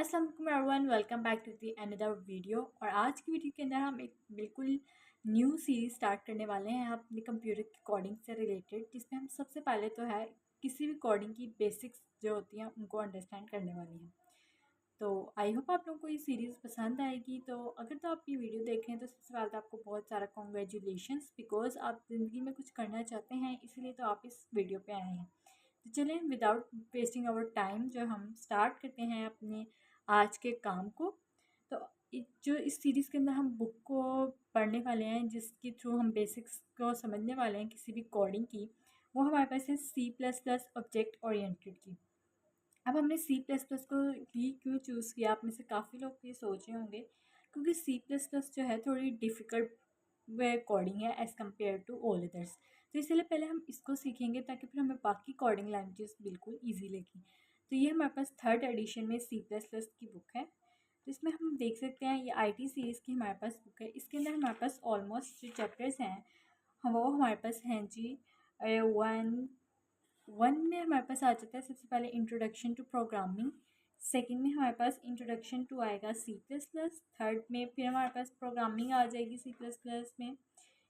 अस्सलाम वालेकुम everyone, welcome back to the another video. और आज की वीडियो के अंदर हम एक बिल्कुल न्यू सीरीज स्टार्ट करने वाले हैं अपने कंप्यूटर की कोडिंग से रिलेटेड, जिसमें हम सबसे पहले तो है किसी भी कोडिंग की बेसिक्स जो होती हैं उनको अंडरस्टैंड करने वाले हैं। तो आई होप आप लोगों को ये सीरीज़ पसंद आएगी। तो अगर तो आप ये वीडियो देख रहे हैं तो सबसे पहले तो आपको बहुत सारा कॉन्ग्रेचुलेशंस, बिकॉज आप ज़िंदगी में कुछ करना चाहते हैं, इसलिए तो आप इस वीडियो पे आए हैं। तो चलें विदाउट वेस्टिंग आवर टाइम जो हम स्टार्ट करते हैं अपने आज के काम को। तो जो इस सीरीज़ के अंदर हम बुक को पढ़ने वाले हैं, जिसके थ्रू हम बेसिक्स को समझने वाले हैं किसी भी कोडिंग की, वो हमारे पास है C++ ऑब्जेक्ट ओरिएंटेड की। अब हमने C++ को ही क्यों चूज़ किया, आप में से काफ़ी लोग ये सोच रहे होंगे, क्योंकि C++ जो है थोड़ी डिफ़िकल्ट वे कोडिंग है as compare to all others. तो इसलिए पहले हम इसको सीखेंगे ताकि फिर हमें बाकी कोडिंग लैंग्वेजेस बिल्कुल ईजी लगी। तो ये हमारे पास थर्ड एडिशन में C++ की बुक है। तो इसमें हम देख सकते हैं ये IT सीरीज़ की हमारे पास बुक है। इसके अंदर हमारे पास ऑलमोस्ट जो चैप्टर्स हैं वो हमारे पास हैं जी। वन में हमारे पास आ जाता है सबसे पहले इंट्रोडक्शन टू प्रोग्रामिंग। सेकंड में हमारे पास इंट्रोडक्शन टू आएगा C++। थर्ड में फिर हमारे पास प्रोग्रामिंग आ जाएगी C++ में।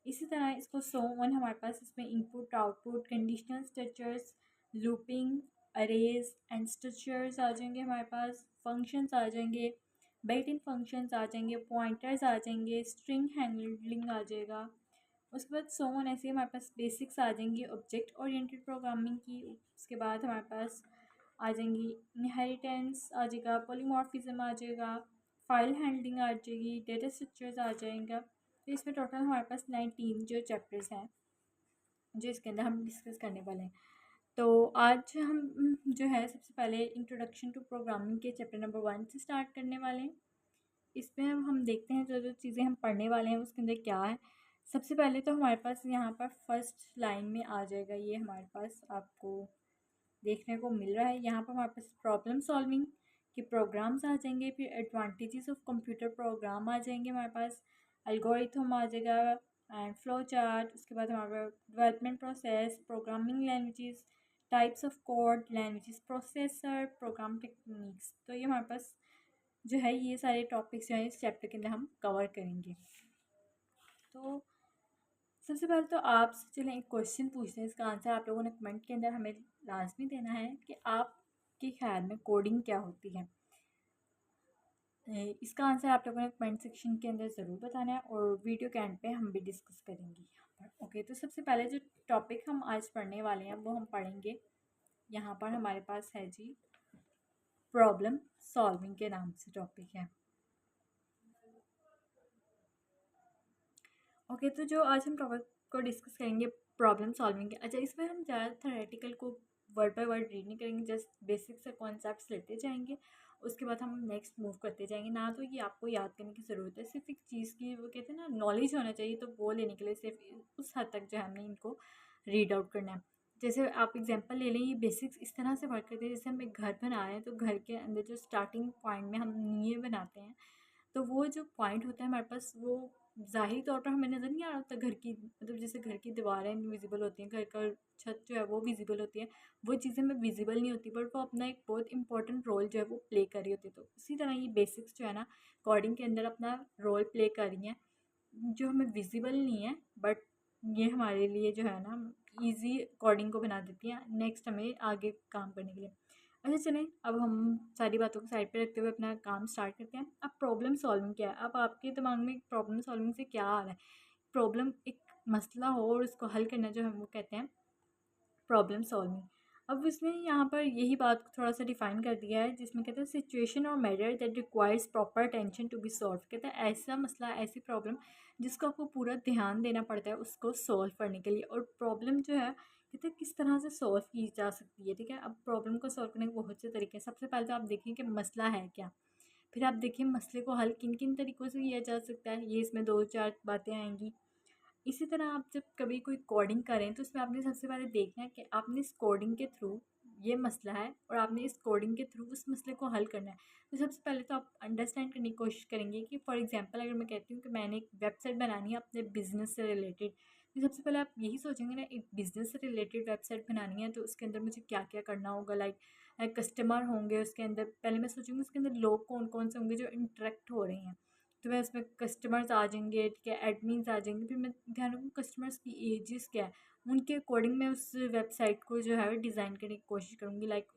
इसी तरह इसको सो वन हमारे पास इसमें input output conditional structures, looping, arrays and structures आ जाएंगे हमारे पास, फंक्शंस आ जाएंगे, बिल्ट इन फंक्शंस आ जाएंगे, पॉइंटर्स आ जाएंगे, स्ट्रिंग हैंडलिंग आ जाएगा। उसके बाद सो ऑन ऐसे हमारे पास बेसिक्स आ जाएंगी ऑब्जेक्ट ओरिएंटेड प्रोग्रामिंग की। उसके बाद हमारे पास आ जाएंगी इनहेरिटेंस आ जाएगा, पॉलीमॉर्फिज्म आ जाएगा, फाइल हैंडलिंग आ जाएगी, डेटा स्ट्रक्चर्स आ जाएगा। तो इसमें टोटल हमारे पास 19 जो चैप्टर्स हैं जो इसके अंदर हम डिस्कस करने वाले हैं। तो आज हम जो है सबसे पहले इंट्रोडक्शन टू प्रोग्रामिंग के चैप्टर नंबर 1 से स्टार्ट करने वाले हैं। इसमें हम देखते हैं जो जो चीज़ें हम पढ़ने वाले हैं उसके अंदर क्या है। सबसे पहले तो हमारे पास यहाँ पर फर्स्ट लाइन में आ जाएगा, ये हमारे पास आपको देखने को मिल रहा है। यहाँ पर हमारे पास प्रॉब्लम सॉल्विंग के प्रोग्राम्स आ जाएंगे, फिर एडवांटेजेस ऑफ कंप्यूटर प्रोग्राम आ जाएंगे हमारे पास, एल्गोरिथम आ जाएगा एंड फ्लो चार्ट। उसके बाद हमारे पास development process, programming languages, types of code languages, processor, program techniques. तो ये हमारे पास जो है ये सारे टॉपिक्स जो है इस चैप्टर के अंदर हम कवर करेंगे। तो सबसे पहले तो आपसे चलें एक क्वेश्चन पूछते हैं, इसका आंसर आप लोगों ने कमेंट के अंदर हमें लाजमी देना है कि आपके ख्याल में कोडिंग क्या होती है। इसका आंसर आप लोगों ने कमेंट सेक्शन के अंदर ज़रूर बताना है और वीडियो के एंड पे हम भी डिस्कस करेंगे यहाँ पर। ओके, तो सबसे पहले जो टॉपिक हम आज पढ़ने वाले हैं वो हम पढ़ेंगे, यहाँ पर हमारे पास है जी प्रॉब्लम सॉल्विंग के नाम से टॉपिक है। ओके, तो जो आज हम टॉपिक को डिस्कस करेंगे प्रॉब्लम सॉल्विंग के, अच्छा इसमें हम ज़्यादा थ्योरेटिकल को वर्ड बाय वर्ड रीड नहीं करेंगे, जस्ट बेसिक से कॉन्सेप्ट्स लेते जाएंगे, उसके बाद हम नेक्स्ट मूव करते जाएंगे। ना तो ये आपको याद करने की ज़रूरत है, सिर्फ एक चीज़ की वो कहते हैं ना नॉलेज होना चाहिए, तो वो लेने के लिए सिर्फ उस हद तक जो है हमने इनको रीड आउट करना है। जैसे आप एग्जांपल ले लें, ये बेसिक्स इस तरह से वर्क करते हैं जैसे हम एक घर बना रहे हैं, तो घर के अंदर जो स्टार्टिंग पॉइंट में हम नींव बनाते हैं, तो वो जो पॉइंट होता है हमारे पास वो ज़ाहिरी तौर पर हमें नज़र नहीं आ रहा होता। घर की मतलब जैसे घर की दीवारें विजिबल होती हैं, घर का छत जो है वो विजिबल होती है, वो चीज़ें हमें विजिबल नहीं होती, बट वो अपना एक बहुत इंपॉर्टेंट रोल जो है वो प्ले कर रही होती है। तो इसी तरह ये बेसिक्स जो है ना कोडिंग के अंदर अपना रोल प्ले कर रही हैं, जो हमें विजिबल नहीं है, बट ये हमारे लिए जो है ना ईजी कोडिंग को बना देती हैं नेक्स्ट हमें आगे काम करने के लिए। अच्छा चलें, अब हम सारी बातों को साइड पे रखते हुए अपना काम स्टार्ट करते हैं। अब प्रॉब्लम सॉल्विंग क्या है? अब आपके दिमाग में प्रॉब्लम सॉल्विंग से क्या आ रहा है? प्रॉब्लम एक मसला हो और उसको हल करना जो है वो कहते हैं प्रॉब्लम सॉल्विंग। अब उसने यहाँ पर यही बात को थोड़ा सा डिफाइन कर दिया है, जिसमें कहते हैं सिचुएशन और matter that requires proper attention to be solve. कहता है ऐसा मसला, ऐसी प्रॉब्लम जिसको आपको पूरा ध्यान देना पड़ता है उसको सॉल्व करने के लिए। और प्रॉब्लम जो है कहते हैं किस तरह से सॉल्व की जा सकती है। ठीक है, अब प्रॉब्लम को सॉल्व करने के बहुत से तरीके हैं। सबसे पहले तो आप देखें कि मसला है क्या, फिर आप देखिए मसले को हल किन किन तरीक़ों से किया जा सकता है, ये इसमें 2-4 बातें आएंगी। इसी तरह आप जब कभी कोई कोडिंग करें तो उसमें आपने सबसे पहले देखना है कि आपने इस कोडिंग के थ्रू ये मसला है और आपने इस कोडिंग के थ्रू उस मसले को हल करना है। तो सबसे पहले तो आप अंडरस्टैंड करने की कोशिश करेंगे कि फॉर एग्जांपल अगर मैं कहती हूँ कि मैंने एक वेबसाइट बनानी है अपने बिज़नेस से रिलेटेड, तो सबसे पहले आप यही सोचेंगे ना, एक बिज़नेस से रिलेटेड वेबसाइट बनानी है तो उसके अंदर मुझे क्या क्या करना होगा। लाइक कस्टमर होंगे उसके अंदर, पहले मैं सोचूंगी उसके अंदर लोग कौन कौन से होंगे जो इंटरेक्ट हो रहे हैं, तो मैं उसमें कस्टमर्स आ जाएंगे, ठीक है, एडमिन्स आ जाएंगे, फिर मैं ध्यान रखूँ कस्टमर्स की एजेस क्या है, उनके अकॉर्डिंग मैं उस वेबसाइट को जो है डिज़ाइन करने की कोशिश करूँगी। लाइक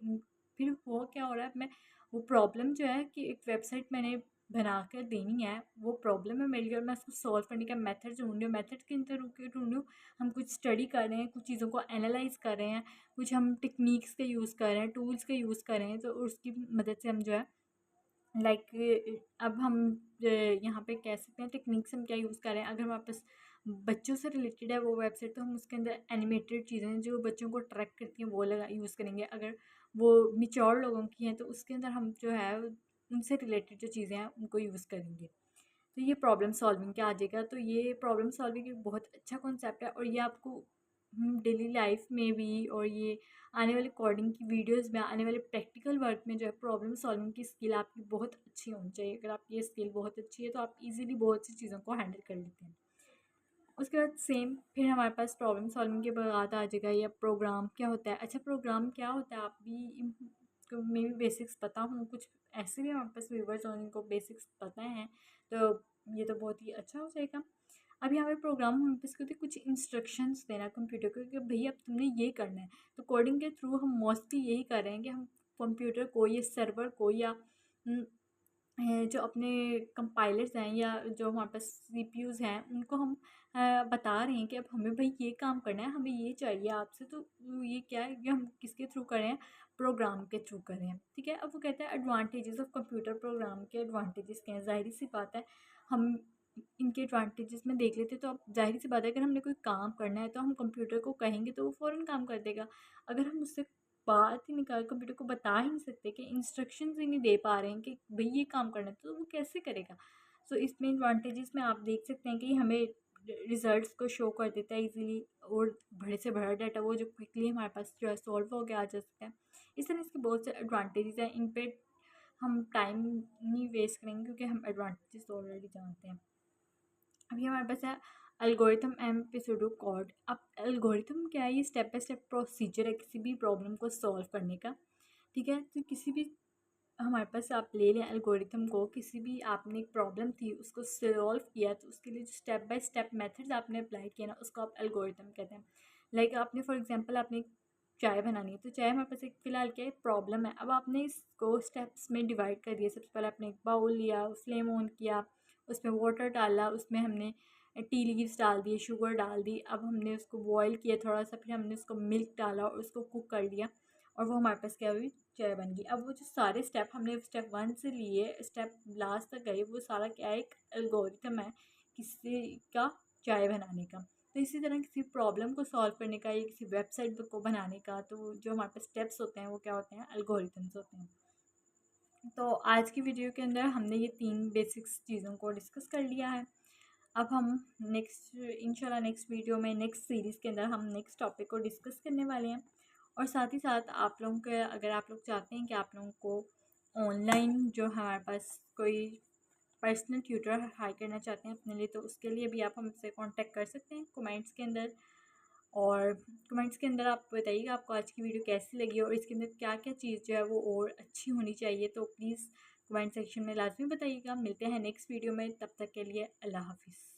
फिर वो क्या हो रहा है, मैं वो प्रॉब्लम जो है कि एक वेबसाइट मैंने बना कर देनी है, वो प्रॉब्लम है मेरे लिए, और मैं उसको सॉल्व करने का मेथड ढूंढ रही हूँ, मेथड किन तरह के ढूंढ रही हूँ, हम कुछ स्टडी कर रहे हैं, कुछ चीज़ों को एनालाइज कर रहे हैं, कुछ हम टेक्निक्स का यूज़ कर रहे हैं, टूल्स का यूज़ कर रहे हैं, तो उसकी मदद से हम जो है लाइक अब हम यहाँ पे कह सकते हैं टेक्निक्स हम क्या यूज़ कर रहे हैं। अगर हमारे पास बच्चों से रिलेटेड है वो वेबसाइट, तो हम उसके अंदर एनिमेटेड चीज़ें जो बच्चों को अट्रैक्ट करती हैं वो लगा यूज़ करेंगे। अगर वो मेच्योर लोगों की हैं तो उसके अंदर हम जो है उनसे रिलेटेड जो चीज़ें हैं उनको यूज़ करेंगे। तो ये प्रॉब्लम सॉल्विंग क्या आ जाएगा। तो ये प्रॉब्लम सॉल्विंग एक बहुत अच्छा कॉन्सेप्ट है, और ये आपको डेली लाइफ में भी, और ये आने वाले कोडिंग की वीडियोस में, आने वाले प्रैक्टिकल वर्क में जो है प्रॉब्लम सॉल्विंग की स्किल आपकी बहुत अच्छी होनी चाहिए। अगर आपकी ये स्किल बहुत अच्छी है तो आप इजीली बहुत सी चीज़ों को हैंडल कर लेते हैं। उसके बाद सेम फिर हमारे पास प्रॉब्लम सॉल्विंग के बाद आ जाएगा या प्रोग्राम क्या होता है। अच्छा, प्रोग्राम क्या होता है आप भी को में भी बेसिक्स पता हूँ, कुछ ऐसे भी हमारे पास व्यूवर्स हैं जिनको बेसिक्स पता हैं, तो ये तो बहुत ही अच्छा हो जाएगा। अब यहाँ पे प्रोग्राम हम इसके कुछ इंस्ट्रक्शंस देना कंप्यूटर को कि भैया अब तुमने ये करना है। तो कोडिंग के थ्रू हम मोस्टली यही कर रहे हैं कि हम कंप्यूटर को या सर्वर को या जो अपने कंपाइलर्स हैं या जो हमारे पास सीपीयूज़ हैं उनको हम बता रहे हैं कि अब हमें भाई ये काम करना है, हमें ये चाहिए आपसे। तो ये क्या है कि हम किसके थ्रू कर रहे हैं, प्रोग्राम के थ्रू कर रहे हैं, ठीक है। अब वो कहते हैं एडवांटेजेस ऑफ कंप्यूटर प्रोग्राम के एडवांटेजेस क्या हैं। ज़ाहिर सी बात है हम इनके एडवांटेजेस में देख लेते तो अब ज़ाहिर सी बात है अगर हमने कोई काम करना है तो हम कंप्यूटर को कहेंगे तो वो फ़ौरन काम कर देगा। अगर हम उससे बात ही नहीं कर, कंप्यूटर को बता ही नहीं सकते कि इंस्ट्रक्शंस ही नहीं दे पा रहे हैं कि भाई ये काम करना है, तो वो कैसे करेगा। सो इसमें एडवांटेजेस में आप देख सकते हैं कि हमें रिजल्ट्स को शो कर देता है इजीली, और बड़े से बड़ा डाटा वो जो क्विकली हमारे पास जो है सॉल्व हो गया आ जा सकता है। इस तरह इसके बहुत से एडवांटेजेस हैं, इन पे हम टाइम नहीं वेस्ट करेंगे क्योंकि हम एडवांटेजेस ऑलरेडी जानते हैं। अभी हमारे पास है एल्गोरिथम एम पिसूडो कोड। अब एल्गोरिथम क्या है, ये स्टेप बाय स्टेप प्रोसीजर है किसी भी प्रॉब्लम को सॉल्व करने का, ठीक है। तो किसी भी हमारे पास आप ले लें एल्गोरिथम को, किसी भी आपने एक प्रॉब्लम थी उसको सॉल्व किया तो उसके लिए जो स्टेप बाय स्टेप मेथड्स आपने अप्लाई किया ना उसको आप एल्गोरिथम कहते हैं। लाइक आपने फॉर एग्जांपल आपने एक चाय बनानी है, तो चाय हमारे पास एक फ़िलहाल क्या एक प्रॉब्लम है। अब आपने इसको स्टेप्स में डिवाइड कर दिया। सबसे पहले आपने एक बाउल लिया, फ्लेम ऑन किया, उसमें वाटर डाला, उसमें हमने टी लीव्स डाल दिए, शुगर डाल दी, अब हमने उसको बॉयल किया थोड़ा सा, फिर हमने उसको मिल्क डाला और उसको कुक कर लिया, और वो हमारे पास क्या हुई, चाय बन गई। अब वो जो सारे स्टेप हमने स्टेप 1 से लिए स्टेप लास्ट तक गए, वो सारा क्या है, एक एल्गोरिथम है किसी का चाय बनाने का। तो इसी तरह किसी प्रॉब्लम को सॉल्व करने का या किसी वेबसाइट को बनाने का, तो जो हमारे पास स्टेप्स होते हैं वो क्या होते हैं, एल्गोरिथम्स होते हैं। तो आज की वीडियो के अंदर हमने ये 3 बेसिक्स चीज़ों को डिस्कस कर लिया है। अब हम नेक्स्ट इंशाल्लाह नेक्स्ट वीडियो में नेक्स्ट सीरीज़ के अंदर हम नेक्स्ट टॉपिक को डिस्कस करने वाले हैं। और साथ ही साथ आप लोगों के, अगर आप लोग चाहते हैं कि आप लोगों को ऑनलाइन जो हमारे पास कोई पर्सनल ट्यूटर हायर करना चाहते हैं अपने लिए, तो उसके लिए भी आप हमसे कांटेक्ट कर सकते हैं कमेंट्स के अंदर। और कमेंट्स के अंदर आप बताइएगा आपको आज की वीडियो कैसी लगी और इसके अंदर क्या क्या चीज़ जो है वो और अच्छी होनी चाहिए। तो प्लीज़ कमेंट सेक्शन में लाजमी बताइएगा। मिलते हैं नेक्स्ट वीडियो में, तब तक के लिए अल्लाह हाफिज़।